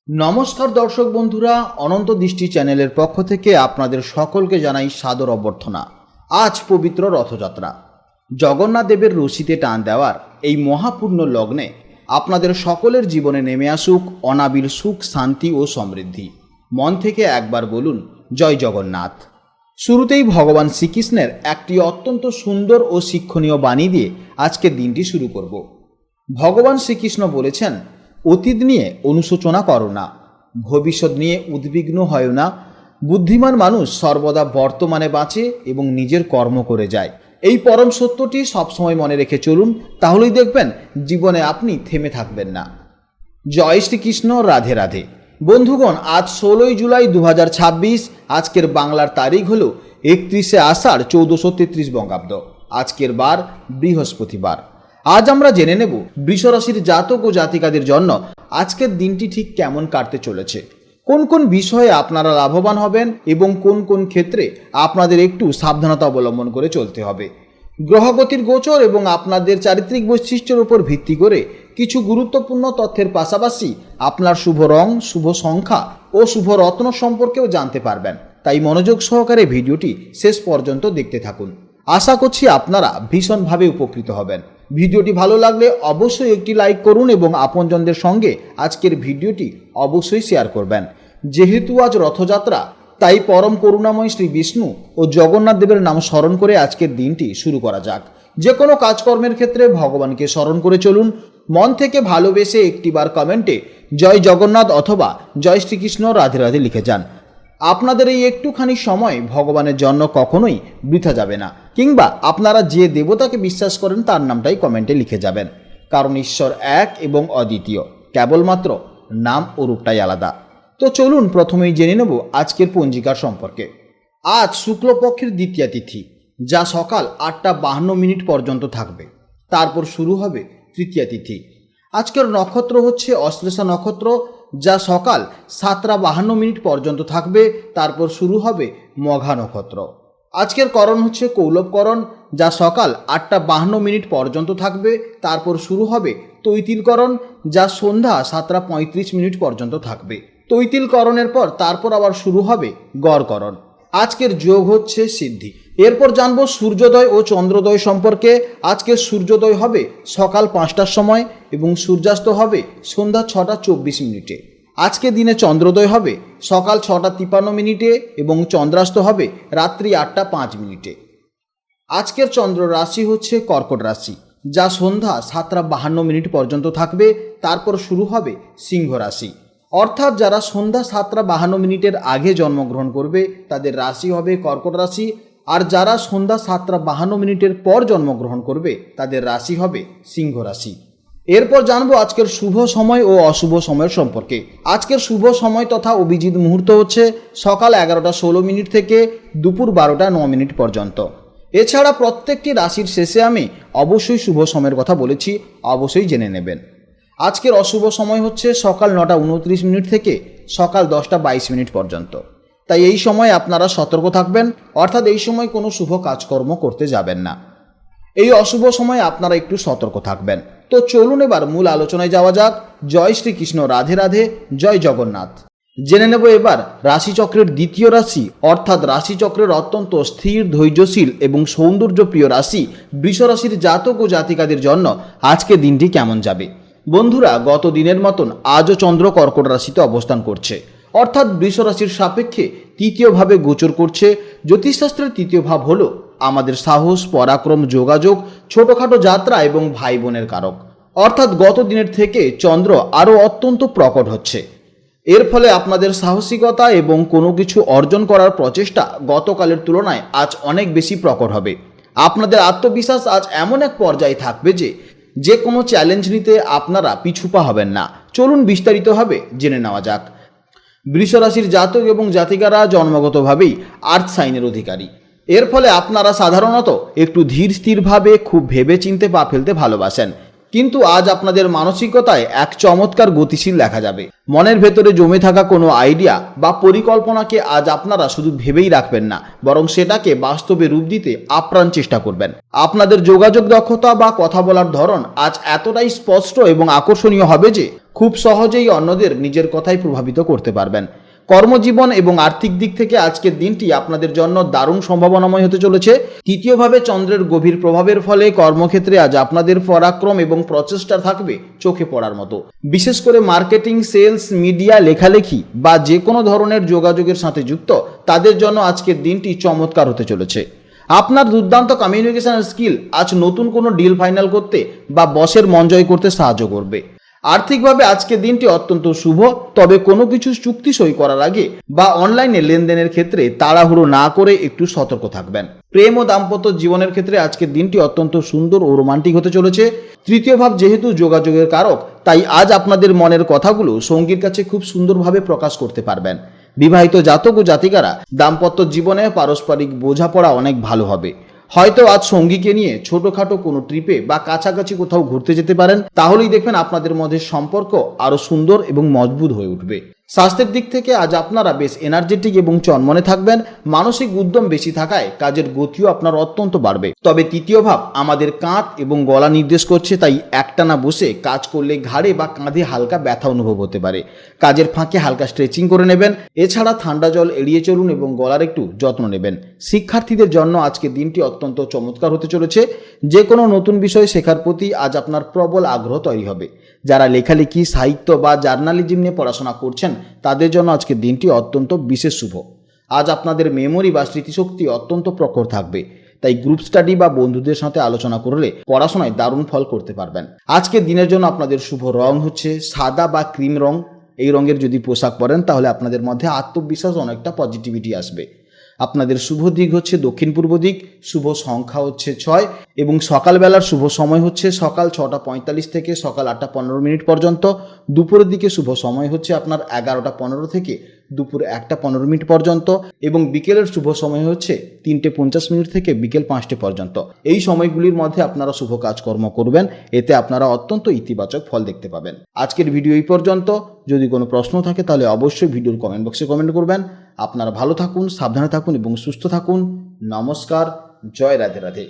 নমস্কার দর্শক বন্ধুরা, অনন্ত দৃষ্টি চ্যানেলের পক্ষ থেকে আপনাদের সকলকে জানাই সাদর অভ্যর্থনা। আজ পবিত্র রথযাত্রা, জগন্নাথ দেবের রশিতে টান দেওয়ার এই মহাপূর্ণ লগ্নে আপনাদের সকলের জীবনে নেমে আসুক অনাবিল সুখ, শান্তি ও সমৃদ্ধি। মন থেকে একবার বলুন জয় জগন্নাথ। শুরুতেই ভগবান শ্রীকৃষ্ণের একটি অত্যন্ত সুন্দর ও শিক্ষণীয় বাণী দিয়ে আজকের দিনটি শুরু করব। ভগবান শ্রীকৃষ্ণ বলেছেন, অতীত নিয়ে অনুশোচনা করো না, ভবিষ্যৎ নিয়ে উদ্বিগ্ন হয় না। বুদ্ধিমান মানুষ সর্বদা বর্তমানে বাঁচে এবং নিজের কর্ম করে যায়। এই পরম সত্যটি সবসময় মনে রেখে চলুন, তাহলেই দেখবেন জীবনে আপনি থেমে থাকবেন না। জয় শ্রীকৃষ্ণ, রাধে রাধে। বন্ধুগণ, আজ 16 জুলাই 2026। আজকের বাংলার তারিখ হল 31শে আষাঢ় 1433 বঙ্গাব্দ। আজকের বার বৃহস্পতিবার। আজ আমরা জেনে নেব বৃষ রাশির জাতক ও জাতিকাদের জন্য আজকের দিনটি ঠিক কেমন কাটতে চলেছে, কোন কোন বিষয়ে আপনারা লাভবান হবেন এবং কোন কোন ক্ষেত্রে আপনাদের একটু সাবধানতা অবলম্বন করে চলতে হবে। গ্রহগতির গোচর এবং আপনাদের চারিত্রিক বৈশিষ্ট্যের উপর ভিত্তি করে কিছু গুরুত্বপূর্ণ তথ্যের পাশাপাশি আপনার শুভ রং, শুভ সংখ্যা ও শুভ রত্ন সম্পর্কেও জানতে পারবেন। তাই মনোযোগ সহকারে ভিডিওটি শেষ পর্যন্ত দেখতে থাকুন। আশা করছি আপনারা ভীষণভাবে উপকৃত হবেন। ভিডিওটি ভালো লাগলে অবশ্যই একটি লাইক করুন এবং আপনজনদের সঙ্গে আজকের ভিডিওটি অবশ্যই শেয়ার করবেন। যেহেতু আজ রথযাত্রা, তাই পরম করুণাময় শ্রী বিষ্ণু ও জগন্নাথ দেবের নাম স্মরণ করে আজকের দিনটি শুরু করা যাক। যে কোনো কাজকর্মের ক্ষেত্রে ভগবানকে স্মরণ করে চলুন। মন থেকে ভালোবেসে একটিবার কমেন্টে জয় জগন্নাথ অথবা জয় শ্রীকৃষ্ণ, রাধে রাধে লিখে যান। আপনাদের এই একটুখানি সময় ভগবানের জন্য কখনোই বৃথা যাবে না, কিংবা আপনারা যে দেবতাকে বিশ্বাস করেন তার নামটাই কমেন্টে লিখে যাবেন, কারণ ঈশ্বর এক এবং অদ্বিতীয়, কেবলমাত্র নাম ও রূপটাই আলাদা। তো চলুন প্রথমেই জেনে নেব আজকের পঞ্জিকার সম্পর্কে। আজ শুক্লপক্ষের দ্বিতীয়া তিথি, যা সকাল 8:52 পর্যন্ত থাকবে। তারপর শুরু হবে তৃতীয়া তিথি। আজকের নক্ষত্র হচ্ছে অশ্লেষা নক্ষত্র, যা সকাল 7:52 পর্যন্ত থাকবে। তারপর শুরু হবে মঘা নক্ষত্র। আজকের করণ হচ্ছে কৌলবকরণ, যা সকাল 8:52 পর্যন্ত থাকবে। তারপর শুরু হবে তৈতিলকরণ, যা সন্ধ্যা 7:35 পর্যন্ত থাকবে। তৈতিলকরণের পর তারপর আবার শুরু হবে গড়করণ। আজকের যোগ হচ্ছে সিদ্ধি। এরপর জানবো সূর্যোদয় ও চন্দ্রোদয় সম্পর্কে। আজকের সূর্যোদয় হবে সকাল 5টার সময় এবং সূর্যাস্ত হবে সন্ধ্যা 6:24। আজকে দিনে চন্দ্রোদয় হবে সকাল 6:53 এবং চন্দ্রাস্ত হবে রাত্রি 8:05। আজকের চন্দ্র রাশি হচ্ছে কর্কট রাশি, যা সন্ধ্যা 7:52 পর্যন্ত থাকবে। তারপর শুরু হবে সিংহ রাশি। অর্থাৎ যারা সন্ধ্যা 7:52 আগে জন্মগ্রহণ করবে তাদের রাশি হবে কর্কট রাশি, আর যারা সন্ধ্যা 7:52 পর জন্মগ্রহণ করবে তাদের রাশি হবে সিংহ রাশি। এরপর জানবো আজকের শুভ সময় ও অশুভ সময়ের সম্পর্কে। আজকের শুভ সময় তথা অভিজিৎ মুহূর্ত হচ্ছে সকাল 11:16 থেকে দুপুর 12:09 পর্যন্ত। এছাড়া প্রত্যেকটি রাশির শেষে আমি অবশ্যই শুভ সময়ের কথা বলেছি, অবশ্যই জেনে নেবেন। আজকের অশুভ সময় হচ্ছে সকাল 9:29 থেকে সকাল 10:22 পর্যন্ত। তাই এই সময় আপনারা সতর্ক থাকবেন, অর্থাৎ এই সময় কোনো শুভ কাজকর্ম করতে যাবেন না। এই অশুভ সময় আপনারা একটু সতর্ক থাকবেন। তো চলুন এবার মূল আলোচনায় যাওয়া যাক। জয় শ্রীকৃষ্ণ, রাধে রাধে, জয় জগন্নাথ। জেনে নেব এবার রাশিচক্রের দ্বিতীয় রাশি, অর্থাৎ রাশিচক্রের অত্যন্ত স্থির, ধৈর্যশীল এবং সৌন্দর্যপ্রিয় রাশি বৃষ রাশির জাতক ও জাতিকাদের জন্য আজকে দিনটি কেমন যাবে। বন্ধুরা, গত দিনের মতন আজও চন্দ্র কর্কট রাশিতে অবস্থান করছে, অর্থাৎ বৃষ রাশির সাপেক্ষে তৃতীয়ভাবে গোচর করছে। জ্যোতিষশাস্ত্রের তৃতীয় ভাব হল আমাদের সাহস, পরাক্রম, যোগাযোগ, ছোটখাটো যাত্রা এবং ভাই বোনের কারক। অর্থাৎ গত দিনের থেকে চন্দ্র আরও অত্যন্ত প্রকট হচ্ছে। এর ফলে আপনাদের সাহসিকতা এবং কোনো কিছু অর্জন করার প্রচেষ্টা গতকালের তুলনায় আজ অনেক বেশি প্রকট হবে। আপনাদের আত্মবিশ্বাস আজ এমন এক পর্যায়ে থাকবে যে কোনো চ্যালেঞ্জ নিতে আপনারা পিছুপা হবেন না। চলুন বিস্তারিতভাবে জেনে নেওয়া যাক। বৃষ রাশির জাতক এবং জাতিকারা জন্মগতভাবেই আর্থ সাইনের অধিকারী। এর ফলে আপনারা সাধারণত একটু ধীর স্থিরভাবে খুব ভেবে চিনতে পা ফেলতে ভালোবাসেন। কিন্তু আজ আপনাদের মানসিকতায় এক চমৎকার গতিশীল দেখা যাবে। মনের ভেতরে জমে থাকা কোনো আইডিয়া বা পরিকল্পনাকে আজ আপনারা শুধু ভেবেই রাখবেন না, বরং সেটাকে বাস্তবে রূপ দিতে আপ্রাণ চেষ্টা করবেন। আপনাদের যোগাযোগ দক্ষতা বা কথা বলার ধরন আজ এতটাই স্পষ্ট এবং আকর্ষণীয় হবে যে খুব সহজেই অন্যদের নিজের কথাই প্রভাবিত করতে পারবেন। কর্মজীবন এবং আর্থিক দিক থেকে আজকের দিনটি আপনাদের জন্য দারুণ সম্ভাবনাময় হতে চলেছে। তৃতীয়ভাবে চন্দ্রের গভীর প্রভাবের ফলে কর্মক্ষেত্রে আজ আপনাদের পরাক্রম এবং প্রচেষ্টা থাকবে চোখে পড়ার মতো। বিশেষ করে মার্কেটিং, সেলস, মিডিয়া, লেখালেখি বা যে কোনো ধরনের যোগাযোগের সাথে যুক্ত তাদের জন্য আজকের দিনটি চমৎকার হতে চলেছে। আপনার দুর্দান্ত কমিউনিকেশন স্কিল আজ নতুন কোনো ডিল ফাইনাল করতে বা বসের মন জয় করতে সাহায্য করবে। আর্থিকভাবে আজকের দিনটি অত্যন্ত শুভ, তবে কোনো কিছু চুক্তি সই করার আগে বা অনলাইনে লেনদেনের ক্ষেত্রে তাড়াহুড়ো না করে একটু সতর্ক থাকবেন। প্রেম ও দাম্পত্য জীবনের ক্ষেত্রে আজকের দিনটি অত্যন্ত সুন্দর ও রোমান্টিক হতে চলেছে। তৃতীয় ভাব যেহেতু যোগাযোগের কারক, তাই আজ আপনাদের মনের কথাগুলো সঙ্গীর কাছে খুব সুন্দরভাবে প্রকাশ করতে পারবেন। বিবাহিত জাতক ও জাতিকারা দাম্পত্য জীবনে পারস্পরিক বোঝাপড়া অনেক ভালো হবে। হয়তো আজ সঙ্গীকে নিয়ে ছোটখাটো কোনো ট্রিপে বা কাছাকাছি কোথাও ঘুরতে যেতে পারেন, তাহলেই দেখবেন আপনাদের মধ্যে সম্পর্ক আরো সুন্দর এবং মজবুত হয়ে উঠবে। স্বাস্থ্যের দিক থেকে আজ আপনারা বেশ এনার্জেটিক এবং চনমনে থাকবেন। মানসিক উদ্যম বেশি থাকায় কাজের গতিও আপনার অত্যন্ত বাড়বে। তবে তৃতীয় ভাব আমাদের কাঁধ এবং গলা নির্দেশ করছে, তাই একটানা বসে কাজ করলে ঘাড়ে বা কাঁধে হালকা ব্যথা অনুভব হতে পারে। কাজের ফাঁকে হালকা স্ট্রেচিং করে নেবেন। এছাড়া ঠান্ডা জল এড়িয়ে চলুন এবং গলার একটু যত্ন নেবেন। শিক্ষার্থীদের জন্য আজকের দিনটি অত্যন্ত চমৎকার হতে চলেছে। যে কোনো নতুন বিষয় শেখার প্রতি আজ আপনার প্রবল আগ্রহ তৈরি হবে। যারা লেখালেখি, সাহিত্য বা জার্নালিজম নিয়ে পড়াশোনা করছেন তাদের জন্য আজকের দিনটি অত্যন্ত বিশেষ শুভ। আজ আপনাদের মেমোরি বা স্মৃতিশক্তি অত্যন্ত প্রখর থাকবে, তাই গ্রুপ স্টাডি বা বন্ধুদের সাথে আলোচনা করলে পড়াশোনায় দারুণ ফল করতে পারবেন। আজকের দিনের জন্য আপনাদের শুভ রং হচ্ছে সাদা বা ক্রিম রং। এই রঙের যদি পোশাক পরেন তাহলে আপনাদের মধ্যে আত্মবিশ্বাস, অনেকটা পজিটিভিটি আসবে। আপনাদের শুভ দিক হচ্ছে দক্ষিণ পূর্ব দিক, শুভ সংখ্যা হচ্ছে 6 এবং সকালবেলার শুভ সময় হচ্ছে সকাল 6:45 থেকে সকাল 8:15 পর্যন্ত। দুপুরের দিকে শুভ সময় হচ্ছে আপনার 11:15 থেকে দুপুর 1:15 পর্যন্ত এবং বিকেলের শুভ সময় হচ্ছে 3:50 থেকে বিকেল 5টে পর্যন্ত। এই সময়গুলির মধ্যে আপনারা শুভ কাজকর্ম করবেন, এতে আপনারা অত্যন্ত ইতিবাচক ফল দেখতে পাবেন। আজকের ভিডিও এই পর্যন্ত। যদি কোনো প্রশ্ন থাকে তাহলে অবশ্যই ভিডিওর কমেন্ট বক্সে কমেন্ট করবেন। আপনারা ভালো থাকুন, সাবধানে থাকুন এবং সুস্থ থাকুন। নমস্কার, জয় রাধে রাধে।